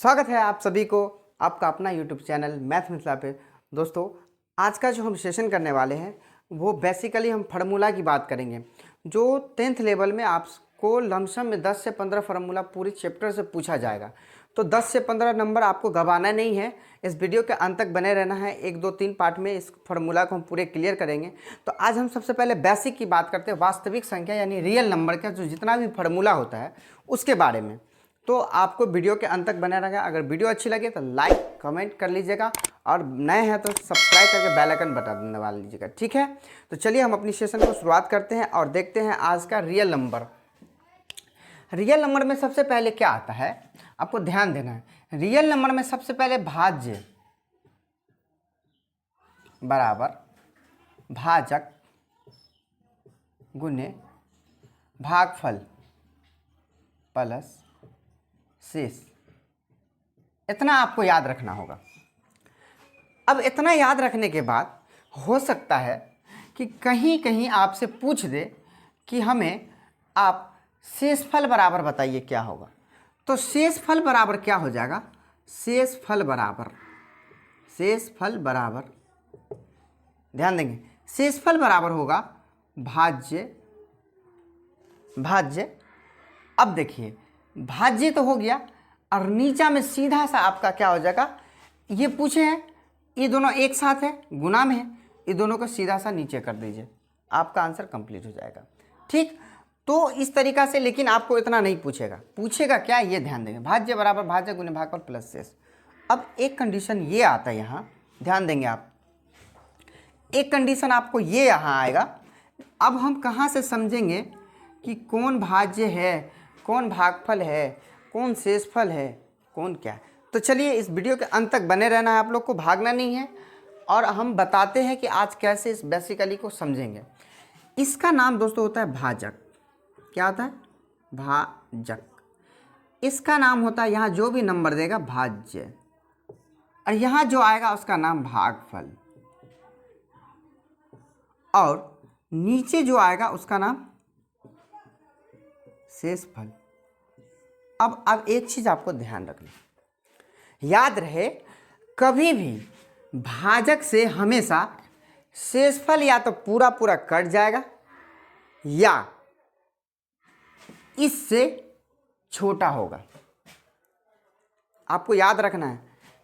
स्वागत है आप सभी को आपका अपना यूट्यूब चैनल मैथ मिथिला पे। दोस्तों, आज का जो हम सेशन करने वाले हैं वो बेसिकली हम फार्मूला की बात करेंगे, जो 10th लेवल में आपको लमसम में 10 से 15 फार्मूला पूरी चैप्टर से पूछा जाएगा। तो 10 से 15 नंबर आपको गंवाना नहीं है, इस वीडियो के अंत तक बने रहना है। 1 2 3 पार्ट में इस फार्मूला को हम पूरे क्लियर करेंगे। तो आज हम सबसे पहले बेसिक की बात करते हैं, वास्तविक संख्या यानी रियल नंबर का जो जितना भी फार्मूला होता है उसके बारे में। तो आपको वीडियो के अंत तक बने रहेगा। अगर वीडियो अच्छी लगे तो लाइक कमेंट कर लीजिएगा और नए हैं तो सब्सक्राइब करके बेल आइकन बटन दबा लीजिएगा, ठीक है। तो चलिए हम अपनी सेशन को शुरुआत करते हैं और देखते हैं आज का रियल नंबर। रियल नंबर में सबसे पहले क्या आता है, आपको ध्यान देना है। रियल नंबर में सबसे पहले भाज्य बराबर भाजक गुने भागफल प्लस शेष, इतना आपको याद रखना होगा। अब इतना याद रखने के बाद हो सकता है कि कहीं कहीं आपसे पूछ दे कि हमें आप शेषफल बराबर बताइए क्या होगा। तो शेषफल बराबर क्या हो जाएगा, शेषफल बराबर ध्यान देंगे, शेषफल बराबर होगा भाज्य। अब देखिए भाज्य तो हो गया और नीचा में सीधा सा आपका क्या हो जाएगा, ये पूछे हैं ये दोनों एक साथ है, गुना में है, ये दोनों को सीधा सा नीचे कर दीजिए, आपका आंसर कंप्लीट हो जाएगा। ठीक, तो इस तरीका से, लेकिन आपको इतना नहीं पूछेगा क्या, ये ध्यान देंगे, भाज्य बराबर भाज्य गुने भागफल प्लस शेष। अब एक कंडीशन ये आता है यहाँ, ध्यान देंगे आप, एक कंडीशन आपको ये यहाँ आएगा। अब हम कहाँ से समझेंगे कि कौन भाज्य है, कौन भागफल है, कौन शेषफल है, कौन क्या है। तो चलिए इस वीडियो के अंत तक बने रहना है, आप लोग को भागना नहीं है। और हम बताते हैं कि आज कैसे इस बेसिकली को समझेंगे। इसका नाम दोस्तों होता है भाजक। क्या होता है, भाजक। इसका नाम होता है, यहाँ जो भी नंबर देगा भाज्य, और यहाँ जो आएगा उसका नाम भागफल, और नीचे जो आएगा उसका नाम शेषफल। अब एक चीज आपको ध्यान रखना, याद रहे, कभी भी भाजक से हमेशा शेषफल या तो पूरा पूरा कट जाएगा या इससे छोटा होगा। आपको याद रखना है,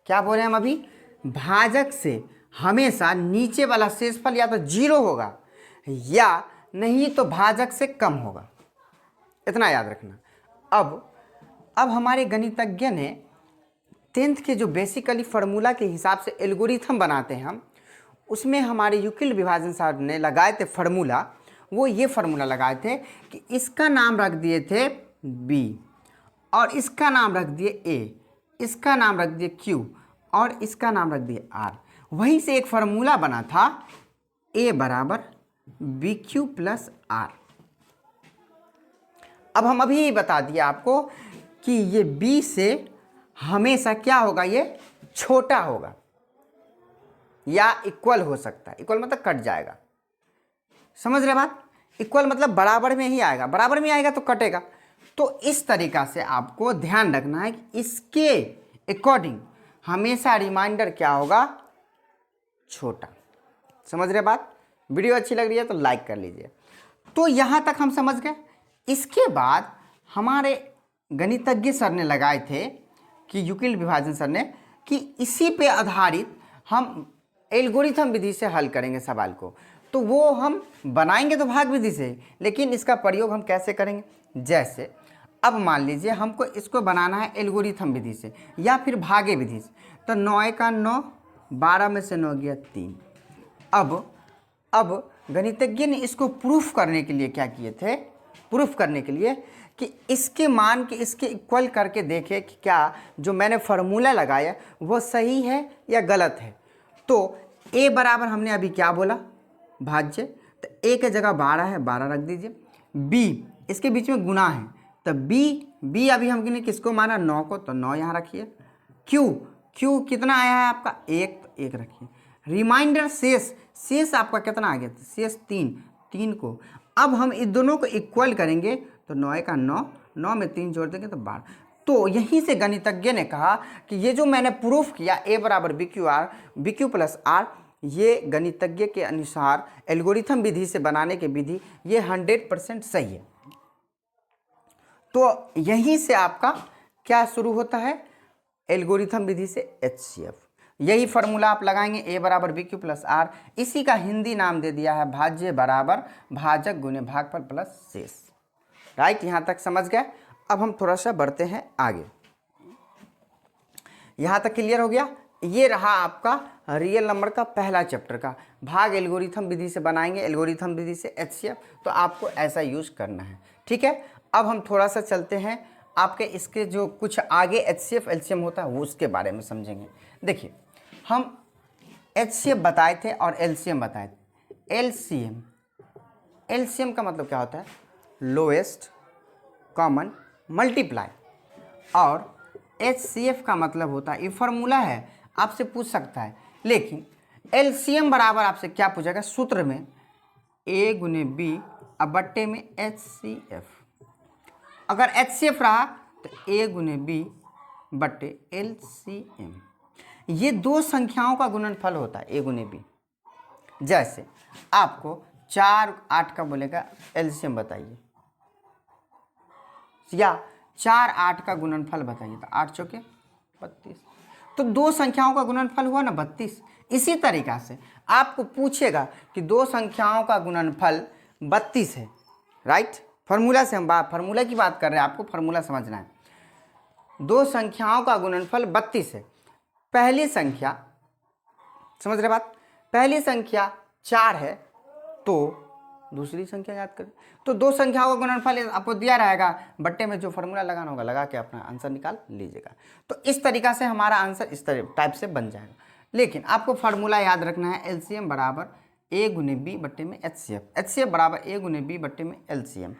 क्या बोले हम अभी, भाजक से हमेशा नीचे वाला शेषफल या तो 0 होगा या नहीं तो भाजक से कम होगा, इतना याद रखना। अब हमारे गणितज्ञ ने 10th के जो बेसिकली फार्मूला के हिसाब से एल्गोरिथम बनाते हैं हम, उसमें हमारे यूक्लिड विभाजन साहब ने लगाए थे फार्मूला। वो ये फार्मूला लगाए थे कि इसका नाम रख दिए थे B और इसका नाम रख दिए A, इसका नाम रख दिए Q और इसका नाम रख दिए R। वहीं से एक फार्मूला बना था A बराबर BQ प्लस R। अब हम अभी बता दिए आपको कि ये B से हमेशा क्या होगा, ये छोटा होगा या इक्वल हो सकता है। इक्वल मतलब कट जाएगा, समझ रहे बात। इक्वल मतलब बराबर में ही आएगा, बराबर में आएगा तो कटेगा। तो इस तरीका से आपको ध्यान रखना है कि इसके अकॉर्डिंग हमेशा रिमाइंडर क्या होगा, छोटा। समझ रहे बात। वीडियो अच्छी लग रही है तो लाइक कर लीजिए। तो यहाँ तक हम समझ गए। इसके बाद हमारे गणितज्ञ सर ने लगाए थे कि यूक्लिड विभाजन सर ने, कि इसी पे आधारित हम एल्गोरिथम विधि से हल करेंगे सवाल को। तो वो हम बनाएंगे तो भाग विधि से, लेकिन इसका प्रयोग हम कैसे करेंगे, जैसे अब मान लीजिए हमको इसको बनाना है एल्गोरिथम विधि से या फिर भागे विधि से। तो 9 का 9, 12 में से 9 गया 3। अब गणितज्ञ ने इसको प्रूफ करने के लिए क्या किए थे, प्रूफ करने के लिए कि इसके मान के इसके इक्वल करके देखे कि क्या जो मैंने फार्मूला लगाया वो सही है या गलत है। तो A बराबर हमने अभी क्या बोला, भाज्य, तो A के जगह 12 है, 12 रख दीजिए। B इसके बीच में गुना है, तो B अभी हमने किसको माना, 9 को, तो 9 यहाँ रखिए। Q कितना आया है आपका, 1, तो 1 रखिए। रिमाइंडर शेष आपका कितना आ गया, शेष 3 को। अब हम इन दोनों को इक्वल करेंगे तो 9 का 9, 9 में 3 जोड़ देंगे तो 12। तो यहीं से गणितज्ञ ने कहा कि ये जो मैंने प्रूफ किया a बराबर बी क्यू प्लस आर, ये गणितज्ञ के अनुसार एल्गोरिथम विधि से बनाने की विधि ये 100% सही है। तो यहीं से आपका क्या शुरू होता है, एल्गोरिथम विधि से HCF। यही फॉर्मूला आप लगाएंगे a बराबर बी क्यू प्लस आर, इसी का हिंदी नाम दे दिया है भाज्य बराबर भाजक गुने भागफल प्लस शेष। राइट, यहाँ तक समझ गए। अब हम थोड़ा सा बढ़ते हैं आगे। यहाँ तक क्लियर हो गया। ये रहा आपका रियल नंबर का पहला चैप्टर का भाग एल्गोरिथम विधि से बनाएंगे, एल्गोरिथम विधि से HCF, तो आपको ऐसा यूज करना है। ठीक है, अब हम थोड़ा सा चलते हैं आपके इसके जो कुछ आगे HCF LCM होता है वो उसके बारे में समझेंगे। देखिए, हम HCF बताए थे और LCM बताए थे। LCM का मतलब क्या होता है, लोएस्ट कॉमन मल्टीप्लाई, और HCF का मतलब होता है, ये फॉर्मूला है, आपसे पूछ सकता है, लेकिन LCM बराबर आपसे क्या पूछेगा सूत्र में, A गुने B अब बट्टे में HCF। अगर HCF रहा तो A गुने B बट्टे LCM। ये दो संख्याओं का गुणनफल होता है A गुने B। जैसे आपको 4 8 का बोलेगा LCM बताइए, या 4 8 का गुणनफल बताइए, तो 8 चौके 32, तो दो संख्याओं का गुणनफल हुआ ना 32। इसी तरीक़ा से आपको पूछेगा कि दो संख्याओं का गुणनफल 32 है। राइट, फार्मूला से हम फार्मूला की बात कर रहे हैं, आपको फार्मूला समझना है। दो संख्याओं का गुणनफल 32 है। पहली संख्या, समझ रहे बात, पहली संख्या 4 है, तो दूसरी संख्या याद करें, तो दो संख्याओं का गुणनफल आपको दिया रहेगा, बट्टे में जो फॉर्मूला लगाना होगा लगा के अपना आंसर निकाल लीजिएगा। तो इस तरीका से हमारा आंसर इस टाइप से बन जाएगा। लेकिन आपको फार्मूला याद रखना है, LCM बराबर A गुने B बट्टे में HCF, HCF बराबर A गुने B बट्टे में LCM।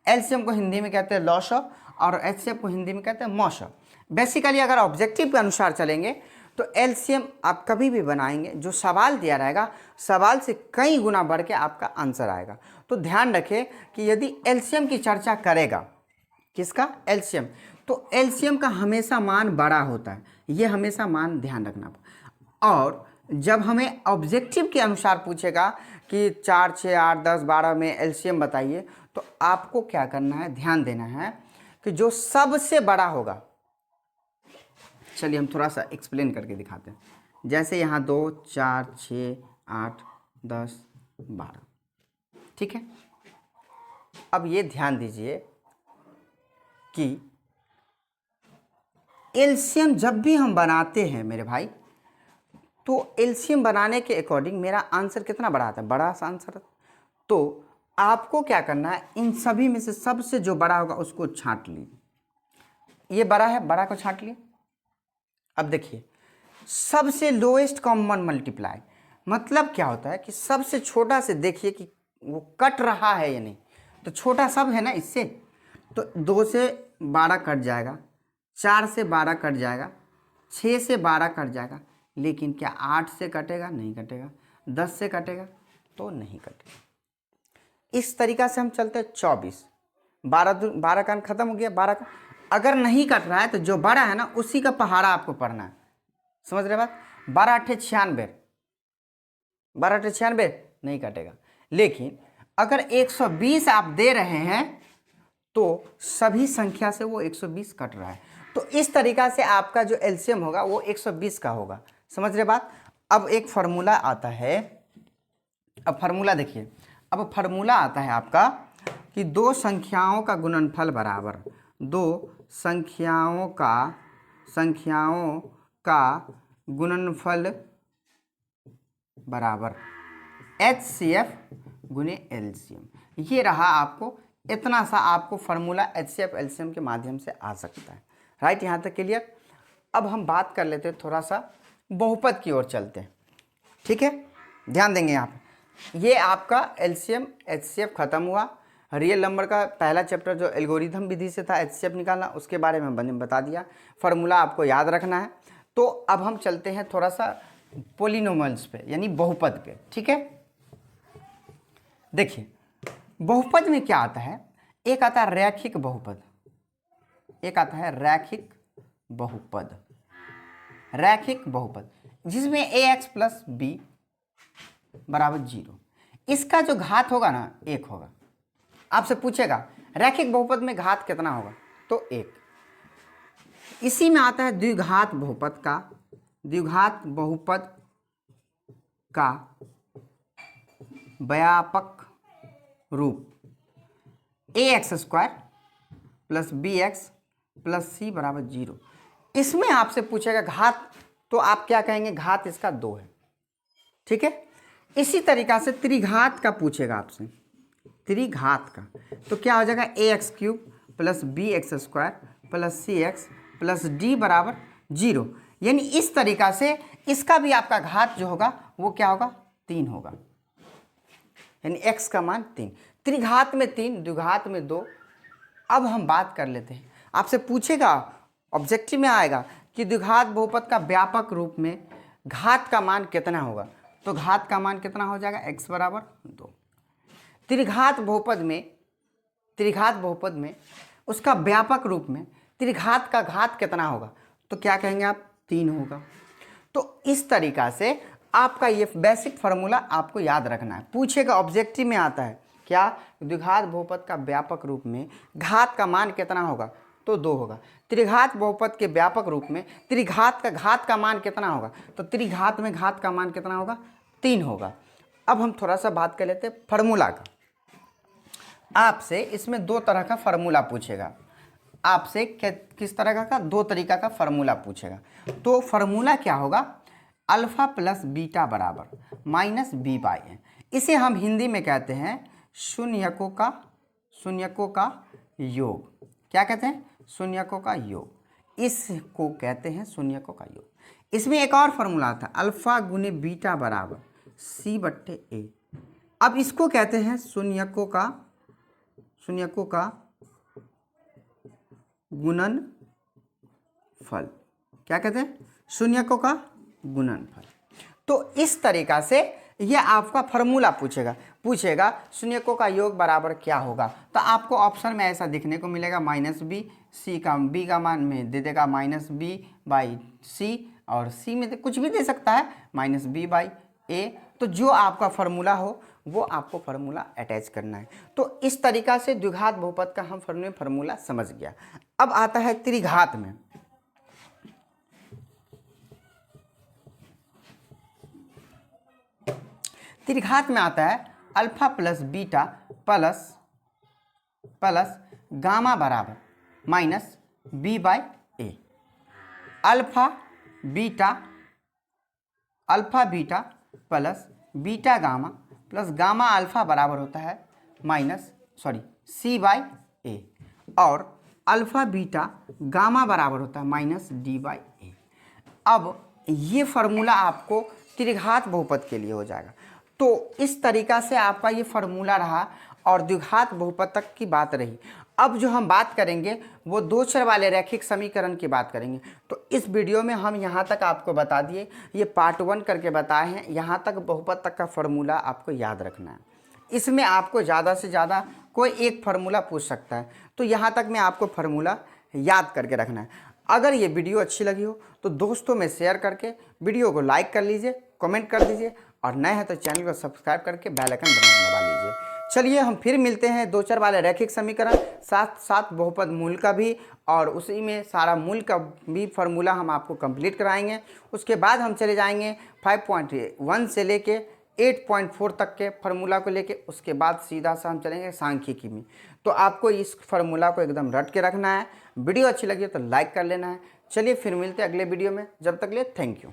LCM को हिंदी में कहते हैं लॉसअ और HCF को हिंदी में कहते हैं मौसअ। बेसिकली अगर ऑब्जेक्टिव के अनुसार चलेंगे तो LCM आप कभी भी बनाएंगे, जो सवाल दिया रहेगा सवाल से कई गुना बढ़ के आपका आंसर आएगा। तो ध्यान रखें कि यदि LCM की चर्चा करेगा, किसका, LCM, तो LCM का हमेशा मान बड़ा होता है, ये हमेशा मान ध्यान रखना। और जब हमें ऑब्जेक्टिव के अनुसार पूछेगा कि 4 6 8 10 12 में LCM बताइए, तो आपको क्या करना है, ध्यान देना है कि जो सबसे बड़ा होगा, चलिए हम थोड़ा सा एक्सप्लेन करके दिखाते हैं। जैसे यहाँ 2 4 6 8 10 12, ठीक है। अब ये ध्यान दीजिए कि LCM जब भी हम बनाते हैं मेरे भाई, तो LCM बनाने के अकॉर्डिंग मेरा आंसर कितना बड़ा आता है, बड़ा सा आंसर। तो आपको क्या करना है, इन सभी में से सबसे जो बड़ा होगा उसको छांट लीजिए। ये बड़ा है, बड़ा को छांट लिए। अब देखिए, सबसे लोएस्ट कॉमन मल्टीप्लाई मतलब क्या होता है कि सबसे छोटा से देखिए कि वो कट रहा है या नहीं, तो छोटा सब है ना इससे, तो 2 से 12 कट जाएगा, 4 से 12 कट जाएगा, 6 से 12 कट जाएगा, लेकिन क्या 8 से कटेगा, नहीं कटेगा, 10 से कटेगा तो नहीं कटेगा। इस तरीका से हम चलते हैं। 24 12 का खत्म हो गया, 12 का अगर नहीं कट रहा है तो जो बड़ा है ना उसी का पहाड़ा आपको पढ़ना है, समझ रहे बात। 12 8 96, 12 8 96 नहीं कटेगा। लेकिन अगर 120 आप दे रहे हैं तो सभी संख्या से वो 120 कट रहा है, तो इस तरीका से आपका जो LCM होगा वो 120 का होगा, समझ रहे बात। अब एक फार्मूला आता है, अब फार्मूला देखिए, अब फार्मूला आता है आपका कि दो संख्याओं का गुणनफल बराबर, दो संख्याओं का गुणनफल बराबर HCF गुने LCM। ये रहा, आपको इतना सा आपको फार्मूला HCF LCM के माध्यम से आ सकता है। राइट, यहाँ तक क्लियर। अब हम बात कर लेते हैं, थोड़ा सा बहुपद की ओर चलते हैं, ठीक है। ध्यान देंगे यहाँ पे, ये आपका LCM HCF खत्म हुआ। रियल नंबर का पहला चैप्टर जो एल्गोरिथम विधि से था HCF निकालना, उसके बारे में मैंने बता दिया, फार्मूला आपको याद रखना है। तो अब हम चलते हैं थोड़ा सा पोलिनोमियल्स पे, यानी बहुपद पे, ठीक है। देखिए, बहुपद में क्या आता है, एक आता है रैखिक बहुपद, एक आता है रैखिक बहुपद, रैखिक बहुपद जिसमें ax प्लस बी बराबर 0, इसका जो घात होगा ना 1 होगा। आपसे पूछेगा रैखिक बहुपद में घात कितना होगा, तो 1। इसी में आता है द्विघात बहुपद का, द्विघात बहुपद का व्यापक रूप ax square plus bx plus c बराबर 0। इसमें आपसे पूछेगा घात, तो आप क्या कहेंगे, घात इसका 2 है, ठीक है। इसी तरीका से त्रिघात का पूछेगा आपसे, त्रिघात का, तो क्या हो जाएगा ax cube plus bx square plus cx plus d बराबर 0। यानी इस तरीका से इसका भी आपका घात जो होगा वो क्या होगा, 3 होगा, यानी x का मान 3। त्रिघात में 3, द्विघात में 2। अब हम बात कर लेते हैं, आपसे पूछेगा ऑब्जेक्टिव में आएगा कि द्विघात बहुपद का व्यापक रूप में घात का मान कितना होगा, तो घात का मान कितना हो जाएगा, x बराबर 2। त्रिघात बहुपद में, त्रिघात बहुपद में उसका व्यापक रूप में त्रिघात का घात कितना होगा, तो क्या कहेंगे आप, 3 होगा। तो इस तरीका से आपका ये बेसिक फार्मूला आपको याद रखना है। पूछेगा ऑब्जेक्टिव में आता है क्या, द्विघात बहुपद का व्यापक रूप में घात का मान कितना होगा, तो 2 होगा। त्रिघात बहुपद के व्यापक रूप में त्रिघात का घात का मान कितना होगा, तो त्रिघात में घात का मान कितना होगा, 3 होगा। अब हम थोड़ा सा बात कर लेते हैं फार्मूला का। आपसे इसमें 2 तरह का फार्मूला पूछेगा, आपसे किस तरह का 2 तरीका का फार्मूला पूछेगा। तो फार्मूला क्या होगा, अल्फा प्लस बीटा बराबर माइनस बी बाई है। इसे हम हिंदी में कहते हैं शून्यकों का योग। क्या कहते हैं, शून्यकों का योग, इसको कहते हैं शून्यकों का योग। इसमें एक और फार्मूला था, अल्फा गुने बीटा बराबर सी बट्टे ए। अब इसको कहते हैं शून्यकों का गुणनफल। क्या कहते हैं, शून्यकों का गुणनफल। तो इस तरीका से ये आपका फार्मूला पूछेगा शून्यकों का योग बराबर क्या होगा, तो आपको ऑप्शन में ऐसा दिखने को मिलेगा माइनस बी, सी का बी का मान में दे देगा माइनस बी बाई सी, और सी में कुछ भी दे सकता है माइनस बी बाई ए। तो जो आपका फार्मूला हो वो आपको फार्मूला अटैच करना है। तो इस तरीका से द्विघात बहुपद का हम फार्मूला समझ गया। अब आता है त्रिघात में। त्रिघात में आता है alpha plus beta plus gamma बराबर minus b by a. Alpha beta plus beta gamma plus gamma alpha बराबर होता है सी बाई ए, और अल्फा बीटा गामा बराबर होता है माइनस डी बाई ए। अब ये फार्मूला आपको त्रिघात बहुपद के लिए हो जाएगा। तो इस तरीका से आपका ये फार्मूला रहा और द्विघात बहुपद तक की बात रही। अब जो हम बात करेंगे वो 2 चर वाले रैखिक समीकरण की बात करेंगे। तो इस वीडियो में हम यहाँ तक आपको बता दिए, ये पार्ट 1 करके बताए हैं, यहाँ तक बहुपद तक का फार्मूला आपको याद रखना है। इसमें आपको ज़्यादा से ज़्यादा कोई एक फार्मूला पूछ सकता है, तो यहाँ तक में आपको फार्मूला याद करके रखना है। अगर ये वीडियो अच्छी लगी हो तो दोस्तों में शेयर करके वीडियो को लाइक कर लीजिए, कमेंट कर दीजिए, और नए हैं तो चैनल को सब्सक्राइब करके बेल आइकन दबा लीजिए। चलिए हम फिर मिलते हैं 2 चर वाले रैखिक समीकरण, साथ साथ बहुपद मूल का भी, और उसी में सारा मूल का भी फार्मूला हम आपको कंप्लीट कराएंगे। उसके बाद हम चले जाएंगे 5.1 से लेके 8.4 तक के फार्मूला को लेके, उसके बाद सीधा सा हम चलेंगे सांख्यिकी में। तो आपको इस फार्मूला को एकदम रट के रखना है। वीडियो अच्छी लगी तो लाइक कर लेना है। चलिए फिर मिलते हैं अगले वीडियो में, जब तक के लिए थैंक यू।